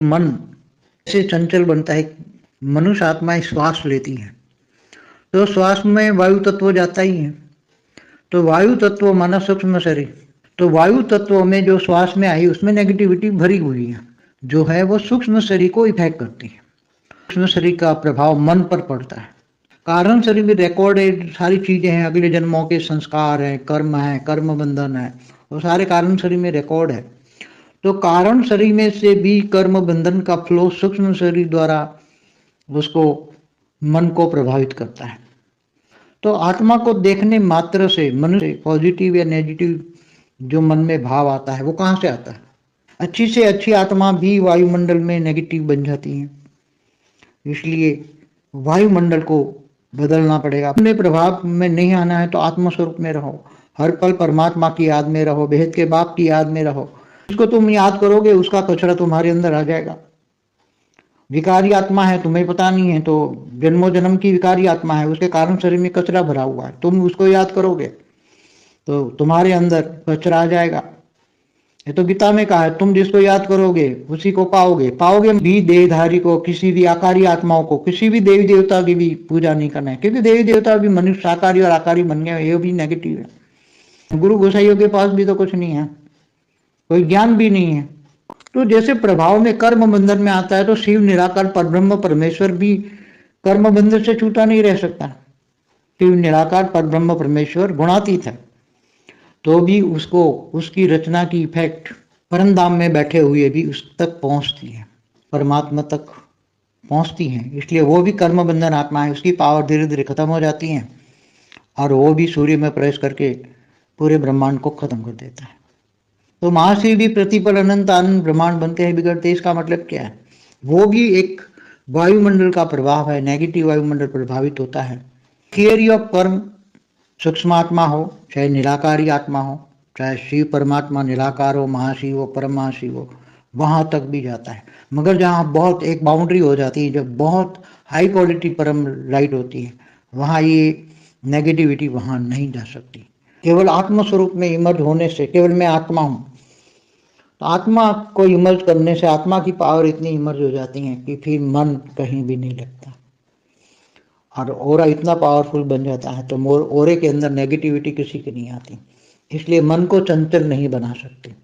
मन ऐसे चंचल बनता है। मनुष्य आत्माएं श्वास लेती है तो श्वास में वायु तत्व जाता ही है, तो वायु तत्व माना सूक्ष्म शरीर, तो वायु तत्व में जो श्वास में आई उसमें नेगेटिविटी भरी हुई है, जो है वो सूक्ष्म शरीर को इफेक्ट करती है। सूक्ष्म शरीर का प्रभाव मन पर पड़ता है। कारण शरीर में रिकॉर्डेड सारी चीजें हैं, अगले जन्मों के संस्कार है, कर्म बंधन है, वो सारे कारण शरीर में रिकॉर्ड है। तो कारण शरीर में से भी कर्म बंधन का फ्लो सूक्ष्म शरीर द्वारा उसको मन को प्रभावित करता है। तो आत्मा को देखने मात्र से मनुष्य पॉजिटिव या नेगेटिव जो मन में भाव आता है वो कहाँ से आता है? अच्छी से अच्छी आत्मा भी वायुमंडल में नेगेटिव बन जाती है। इसलिए वायुमंडल को बदलना पड़ेगा। अपने प्रभाव में नहीं आना है तो आत्म स्वरूप में रहो, हर पल परमात्मा की याद में रहो, बेहद के बाप की याद में रहो। उसको तुम याद करोगे उसका कचरा तुम्हारे अंदर आ जाएगा। विकारी आत्मा है, तुम्हें पता नहीं है, तो जन्मों जन्म की विकारी आत्मा है, उसके कारण शरीर में कचरा भरा हुआ है, तुम उसको याद करोगे तो तुम्हारे अंदर कचरा आ जाएगा। ये तो गीता में कहा है, तुम जिसको याद करोगे उसी को पाओगे। पाओगे भी देहधारी को, किसी भी आकारी आत्माओं को, किसी भी देवी देवता की भी पूजा नहीं करना है, क्योंकि देवी देवता भी मनुष्य साकारी और आकारी बन गए, ये भी नेगेटिव है। गुरु गोसाइयों के पास भी तो कुछ नहीं है, कोई ज्ञान भी नहीं है। तो जैसे प्रभाव में कर्म बंधन में आता है, तो शिव निराकार परब्रह्म परमेश्वर भी कर्म बंधन से छूटा नहीं रह सकता। शिव निराकार परब्रह्म परमेश्वर गुणातीत है, तो भी उसको उसकी रचना की इफेक्ट परमधाम में बैठे हुए भी उस तक पहुंचती है, परमात्मा तक पहुंचती है। इसलिए वो भी कर्म बंधन आत्मा है, उसकी पावर धीरे धीरे खत्म हो जाती है और वो भी सूर्य में प्रवेश करके पूरे ब्रह्मांड को खत्म कर देता है। तो महाशिव भी प्रतिपल अनंत आनंद ब्रह्मांड बनते हैं बिगड़ते। इसका मतलब क्या है? वो भी एक वायुमंडल का प्रभाव है, नेगेटिव वायुमंडल प्रभावित होता है। थियरी ऑफ कर्म, सूक्ष्म आत्मा हो चाहे निराकारी आत्मा हो, चाहे शिव परमात्मा निराकार हो, महाशिव हो, परम महाशिव हो, वहां तक भी जाता है। मगर जहाँ बहुत एक बाउंड्री हो जाती है, जब बहुत हाई क्वालिटी परम लाइट होती है, वहां ये नेगेटिविटी वहां नहीं जा सकती। केवल आत्म स्वरूप में इमर्ज होने से, केवल मैं आत्मा हूं, तो आत्मा को इमर्ज करने से आत्मा की पावर इतनी इमर्ज हो जाती है कि फिर मन कहीं भी नहीं लगता और ओरा इतना पावरफुल बन जाता है, तो ओरे के अंदर नेगेटिविटी किसी की नहीं आती। इसलिए मन को चंचल नहीं बना सकते।